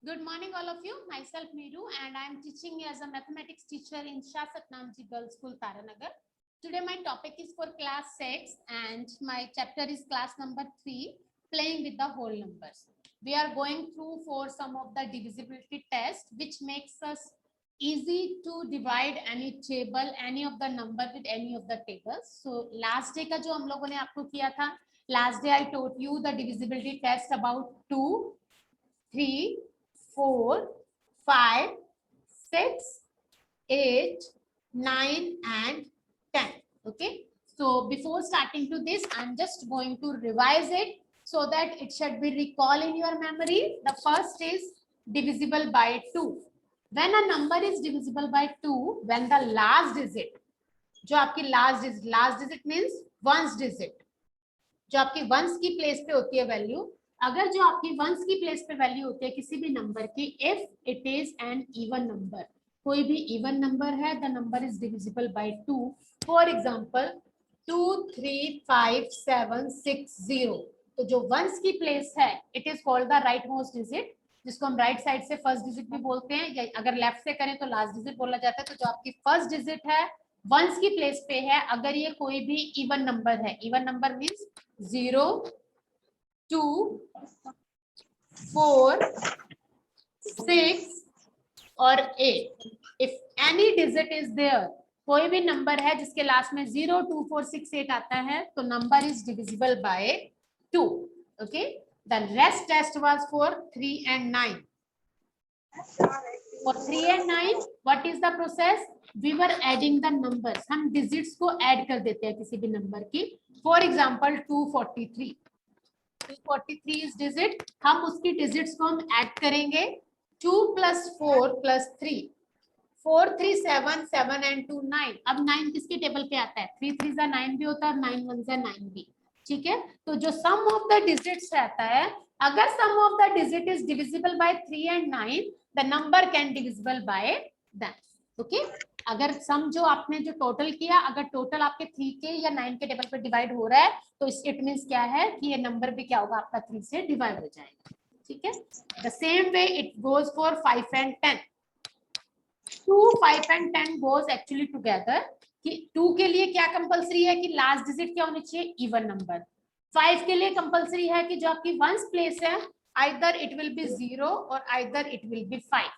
Good morning, all of you. Myself Meeru, and I am teaching as a mathematics teacher in Shah Satnamji Girls School, Taranagar. Today, my topic is for class 6, and my chapter is class number 3, playing with the whole numbers. We are going through for some of the divisibility test, which makes us easy to divide any table, any of the number with any of the tables. So last day का जो हम लोगों ने आपको किया था, last day I taught you the divisibility test about 2, 3, 4, 5, 6, 8, 9, and 10. Okay. So before starting to this, I'm just going to revise it so that it should be recall in your memory. The first is divisible by 2. When a number is divisible by 2, when the last digit, जो आपकी last digit means ones digit, जो आपकी once की place पे होती है value, अगर जो आपकी वंस की प्लेस पे वैल्यू होती है किसी भी नंबर की, if it is an even number, कोई भी इवन नंबर है, the number is divisible by 2. For example 2, 3, 5, 7, 6, 0, तो जो वंस की प्लेस है it is called the right most digit, जिसको हम राइट साइड से फर्स्ट डिजिट भी बोलते हैं, या अगर लेफ्ट से करें तो लास्ट डिजिट बोला जाता है. तो जो आपकी फर्स्ट डिजिट है वंस की प्लेस पे है, अगर ये कोई भी इवन नंबर है, इवन नंबर मींस 0, 2, 4, 6 और 8. If any digit is there, कोई भी नंबर है जिसके लास्ट में 0, 2, 4, 6, 8 आता है, तो number is divisible by 2. Okay. The rest test was for 3 and 9. For 3 and 9, what is the process? We were adding the numbers. हम digits को add कर देते हैं किसी भी नंबर की. For example 243. 243 is digit. हम उसकी digits को हम add करेंगे. 2 plus 4 plus 3. 4, 3, 7, 7 and 2, 9. अब 9 किसके टेबल पे आता है? 3 3 जा 9 भी होता है, 9 1 जा 9 भी. ठीक है. तो जो sum of the digits रहता है, अगर sum of the digit is divisible by 3 and 9, the number can divisible by that. Okay. अगर सम जो आपने जो टोटल किया, अगर टोटल आपके 3 के या 9 के टेबल पे डिवाइड हो रहा है, तो इट मींस क्या है कि ये नंबर भी क्या होगा आपका 3 से डिवाइड हो जाएगा. ठीक है. The same way it goes for 5 and 10. 2, 5 and 10 goes actually together. कि 2 के लिए क्या कंपलसरी है कि लास्ट डिजिट क्या होनी चाहिए? Even number. 5 के लिए कंपलसरी है कि जो आपकी वंस प्लेस है, either it will be 0 or either it will be 5.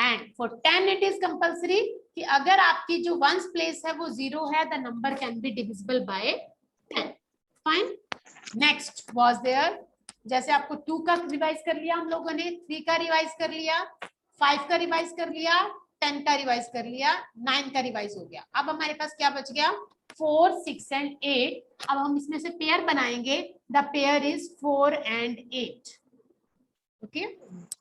And for 10 it is compulsory कि अगर आपकी जो वंस प्लेस है वो 0 है, the number can be divisible by 10. Fine. Next was there, जैसे आपको 2 का रिवाइज कर लिया हम लोगों ने, 3 का रिवाइज कर लिया, 5 का रिवाइज कर लिया, 10 का रिवाइज कर लिया, 9 का रिवाइज हो गया. अब हमारे पास क्या बच गया? 4, 6 and 8. अब हम इसमें से पेयर बनाएंगे. The pair is 4 and 8. Okay.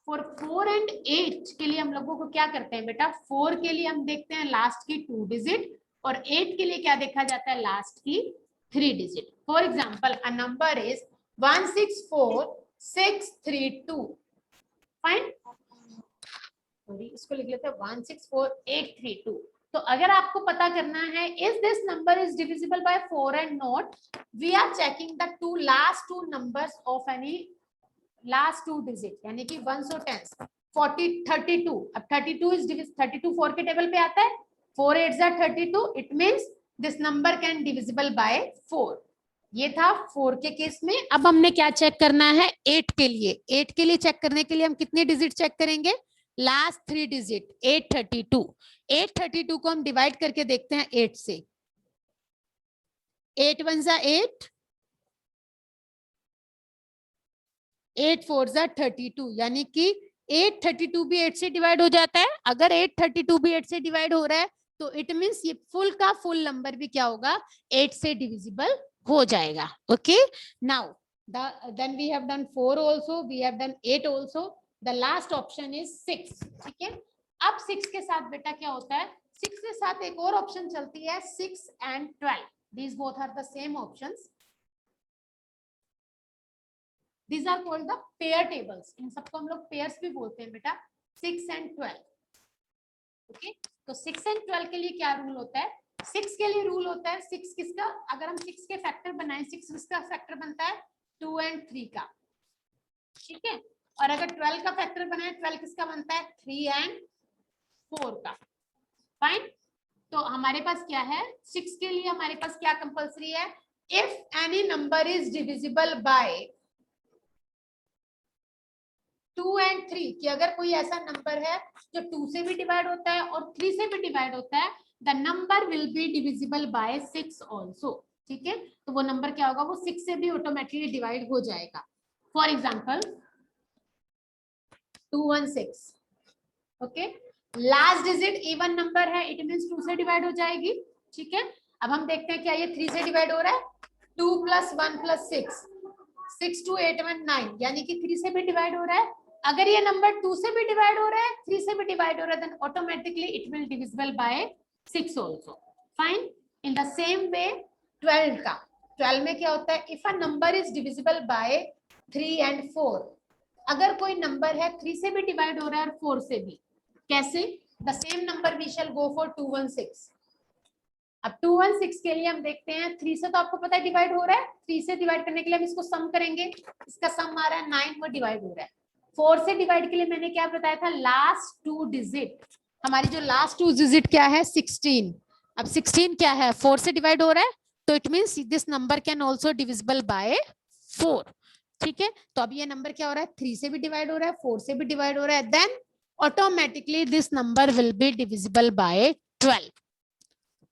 For 4 and 8 के लिए हम लोगों को क्या करते हैं बेटा? 4 के लिए हम देखते हैं लास्ट की 2 डिजिट, और 8 के लिए क्या देखा जाता है? लास्ट की 3 digit. For example a number is 164632. Fine. Sorry, इसको लिख लेते हैं 164832. तो अगर आपको पता करना है is this number is divisible by 4 and not, we are checking the last two numbers of any last 2 digit, यानी कि 1s और 10s. 40, 32. अब 32 इज 32 4 के टेबल पे आता है. 4 8s are 32. It means this number can divisible by 4. ये था 4 के केस में. अब हमने क्या चेक करना है? 8 के लिए. 8 के लिए चेक करने के लिए हम कितने डिजिट चेक करेंगे? Last 3 digit. 832. 832 को हम डिवाइड करके देखते हैं 8 से. 8 1s are 8, 8 4s are 32, यानी कि 832 भी 8 से डिवाइड हो जाता है. अगर 832 भी 8 से डिवाइड हो रहा है तो इट मींस ये फुल का फुल नंबर भी क्या होगा? 8 से डिविजिबल हो जाएगा. Okay. Now then we have done 4 also, we have done 8 also. The last option is 6. ठीक है. अब 6 के साथ बेटा क्या होता है? 6 के साथ एक और ऑप्शन चलती है, 6 and 12. These both are the same options. These are called the pair tables. इन सबको हम लोग पेयर्स भी बोलते हैं बेटा. 6 and 12. ओके. तो 6 and 12 के लिए क्या रूल होता है? 6 के लिए रूल होता है, 6 किसका? अगर हम 6 के फैक्टर बनाएं, 6 किसका फैक्टर बनता है? 2 and 3 का. ठीक है. और अगर 12 का फैक्टर बनाए, 12 किसका बनता है? 3 and 4 का। फाइन। तो हमारे पास क्या है? 6 के लिए हमारे पास क्या कंपल्सरी है? If any number is divisible by 2 and 3, कि अगर कोई ऐसा नंबर है जो 2 से भी डिवाइड होता है और 3 से भी डिवाइड होता है, the number will be divisible by 6 also. ठीक है, तो वो नंबर क्या होगा? वो 6 से भी ऑटोमेटिकली डिवाइड हो जाएगा। For example 216, okay, last digit even number है, इट मीन्स 2 से डिवाइड हो जाएगी। ठीक है, अब हम देखते हैं क्या ये 3 से डिवाइड हो रहा है? 2 + 1 + 6, 6 2 8 1 9, यानी कि 3 से भी डिवाइड हो रहा है। अगर ये नंबर 2 से भी डिवाइड हो रहा है, 3 से भी डिवाइड हो रहा है, then automatically it will divisible by 6 also. Fine. In the same way 12 का, 12 में क्या होता है? If a number is divisible by 3 and 4, अगर कोई नंबर है 3 से भी डिवाइड हो रहा है और 4 से भी, कैसे? The same number we shall go for 216। अब 216 के लिए हम देखते हैं, 3 से तो आपको पता है डिवाइड हो रहा है, 3 से डिवाइड करने के लिए हम इसको सम करेंगे, इसका सम आ रहा है 9, वो डिवाइड हो रहा है। 4 से डिवाइड के लिए मैंने क्या बताया था? लास्ट 2 डिजिट, हमारी जो लास्ट 2 डिजिट क्या है? 16। अब 16 क्या है? 4 से डिवाइड हो रहा है, तो it means this number can also divisible by 4। ठीक है, तो अब ये नंबर क्या हो रहा है? 3 से भी डिवाइड हो रहा है, 4 से भी डिवाइड हो रहा है, then automatically this number will be divisible by 12।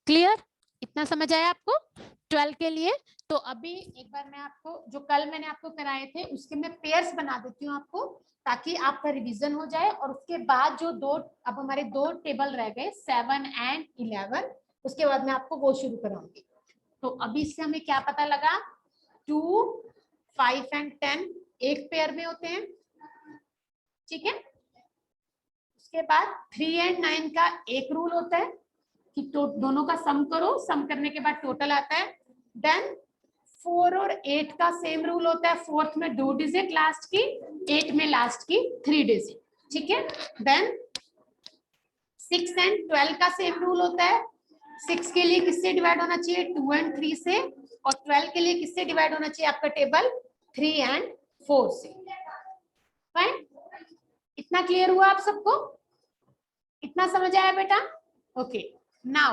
Clear? इतना समझ आया आपको 12 के लिए? तो अभी एक बार मैं आपको, जो कल मैंने आपको कराए थे उसके मैं पेयर्स बना देती हूँ आपको, ताकि आपका रिवीजन हो जाए। और उसके बाद जो दो, अब हमारे 2 टेबल रह गए 7 and 11, उसके बाद मैं आपको वो शुरू कराऊंगी। तो अभी इससे हमें क्या पता लगा? 2 5 and 10 एक पेयर में होते हैं। ठीक है, उसके बाद 3 and 9 का एक रूल होता है कि तो दोनों का सम करो, सम करने के बाद टोटल आता है। देन 4 और 8 का सेम रूल होता है, 4th में 2 डिजिट लास्ट की, 8 में लास्ट की 3 डिजिट। ठीक है, देन 6 and 12 का सेम रूल होता है। 6 के लिए किससे डिवाइड होना चाहिए? 2 and 3 से, और 12 के लिए किससे डिवाइड होना चाहिए आपका टेबल? 3 and 4 से। फाइन, इतना क्लियर हुआ आप सबको? इतना समझ आया बेटा? Okay, now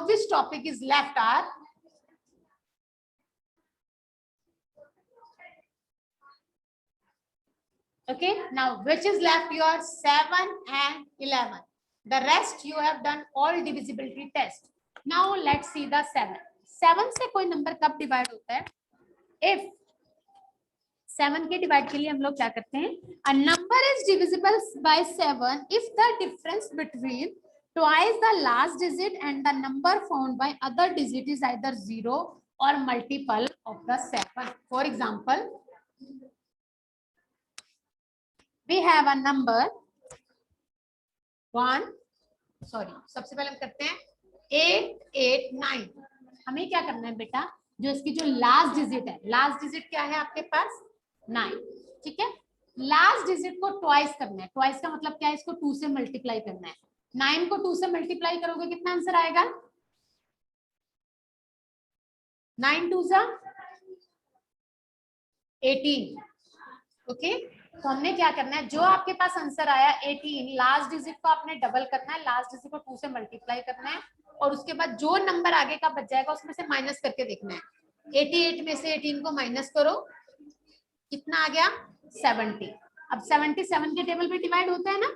which topic is left are okay, now which is left? Your 7 and 11. The rest you have done all divisibility test. Now let's see the 7. 7 से कोई नंबर कब डिवाइड होता है? If 7 के डिवाइड के लिए हम लोग क्या करते हैं? A number is divisible by 7 if the difference between twice the last digit and the number found by other digit is either 0 or multiple of the 7. For example, we have a number 1, sorry, सबसे पहले हम करते हैं 889। हमें क्या करना है बेटा? जो इसकी जो लास्ट डिजिट है, लास्ट डिजिट क्या है आपके पास? 9। ठीक है, लास्ट डिजिट को ट्वाइस करना है। ट्वाइस का मतलब क्या है? इसको 2 से मल्टीप्लाई करना है। 9 को 2 से मल्टीप्लाई करोगे, कितना आंसर आएगा? 9 2 जा 18। ओके, तो हमने क्या करना है? जो आपके पास आंसर आया 18, लास्ट डिजिट को आपने डबल करना है, लास्ट डिजिट को 2 से मल्टीप्लाई करना है, और उसके बाद जो नंबर आगे का बच जाएगा उसमें से माइनस करके देखना है। 88 में से 18 को माइनस करो, कितना आ गया? 70। अब 77 के टेबल पे डिवाइड होता है ना,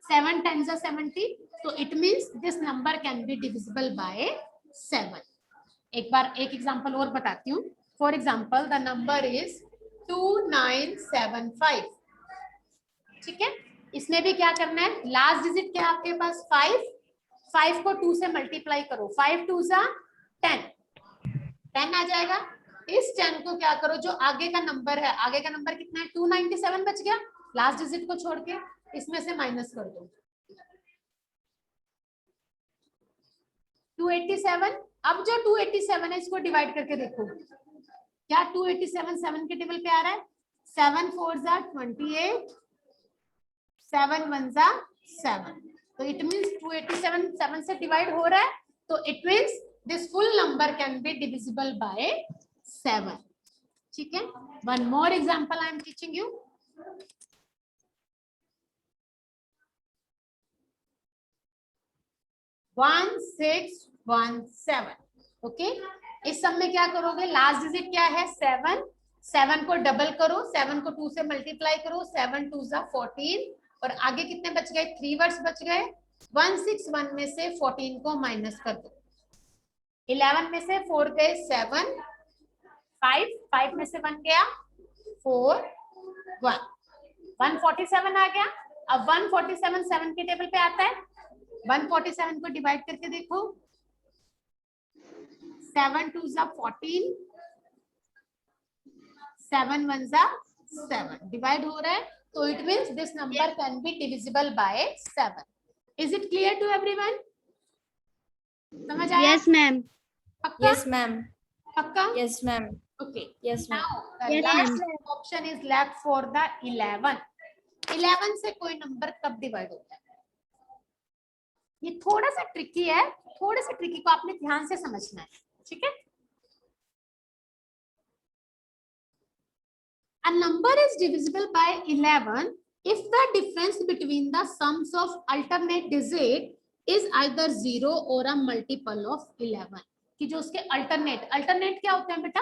7 10 70, तो it means this number can be divisible by 7। एक बार एक एग्जांपल और बताती हूँ। For example the number is 2975। ठीक है, इसमें भी क्या करना है? लास्ट डिजिट क्या है आपके पास? 5। 5 को 2 से मल्टीप्लाई करो, 5 2 जा 10, 10 आ जाएगा। इस 10 को क्या करो? जो आगे का नंबर है, आगे का नंबर कितना है? 297 बच गया, लास्ट डिजिट को छोड़ के, इसमें से माइनस कर दो 287। अब जो 287 है इसको डिवाइड करके देखो, क्या 287 7 के टेबल पे आ रहा है? 7 4 जा 28, 7 1 जा 7, तो इट मींस 287 7 से डिवाइड हो रहा है, तो it means this full number can be divisible by 7। ठीक है, one more example I am teaching you. 1617। Okay, इस सब में क्या करोगे, लास्ट डिजिट क्या है 7, 7 को डबल करो, 7 को 2 से मल्टीप्लाई करो, 7 2 जा 14, और आगे कितने बच गए, 3 वर्ड्स बच गए। 161 में से 14 को माइनस कर दो, 11 में से 4 गए 7, 5 में से 1 गया 4, 1, 147 आ गया। अब 147 7 के टेबल पे आता है, 147 को डिवाइड करके देखो, 7 2 जा 14, 7 1 जा 7, डिवाइड हो रहा है, तो it means this number can be divisible by 7। Is it clear to everyone? समझ आया? Yes ma'am. पक्का? Yes, ma'am. पक्का? Yes, ma'am. Okay. Yes, ma'am. Now the Yes, last ma'am. option is left for the 11. 11 से कोई number कब divide होता है? ये थोड़ा सा ट्रिकी है, थोड़े से ट्रिकी को आपने ध्यान से समझना है, ठीक है? A number is divisible by 11 if the difference between the sums of alternate digit is either 0 or a multiple of 11। कि जो उसके अल्टरनेट क्या होते हैं बेटा,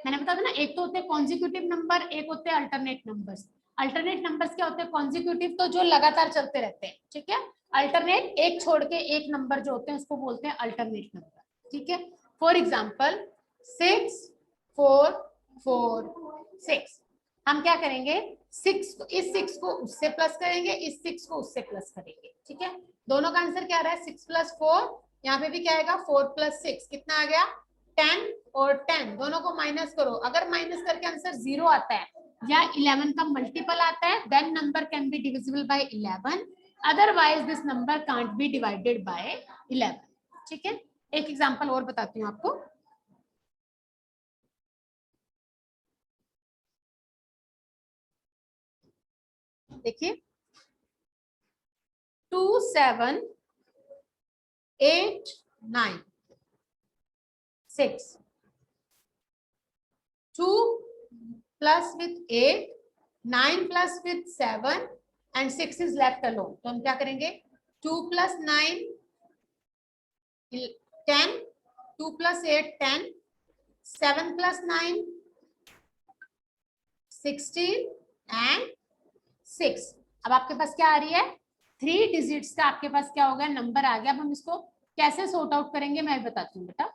मैंने बताया था ना, एक तो होते हैं कॉन्जिक्यूटिव नंबर, एक होते हैं अल्टरनेट नंबर्स। अल्टरनेट नंबर्स क्या होते हैं, कॉन्जिक्यूटिव तो जो लगातार चलते रहते हैं, ठीक है। अल्टरनेट एक छोड़ के एक नंबर जो होते हैं उसको बोलते हैं अल्टरनेट नंबर, ठीक है। फॉर एग्जाम्पल 6 4 4 6, हम क्या करेंगे, 6 को, इस 6 को उससे प्लस करेंगे, इस 6 को उससे प्लस करेंगे, ठीक है। दोनों का आंसर क्या आ रहा है, 6 + 4, यहाँ पे भी क्या आएगा 4 + 6, कितना आ गया 10, और 10 दोनों को माइनस करो, अगर माइनस करके आंसर 0 आता है या 11 का मल्टीपल आता है, then number can be divisible by 11, otherwise this number can't be divided by 11, ठीक है। एक एग्जांपल और बताती हूँ आपको, देखिए 2 7 8 9 6, 2 plus with 8, 9 plus with 7 and 6 is left alone, तो हम क्या करेंगे, 2 + 9 10, 2 + 8 10, 7 + 9 16 and 6। अब आपके पास क्या आ रही है, 3 डिजिट्स का आपके पास क्या होगा, नंबर आ गया। अब हम इसको कैसे सॉर्ट आउट करेंगे मैं बताती हूँ बेटा।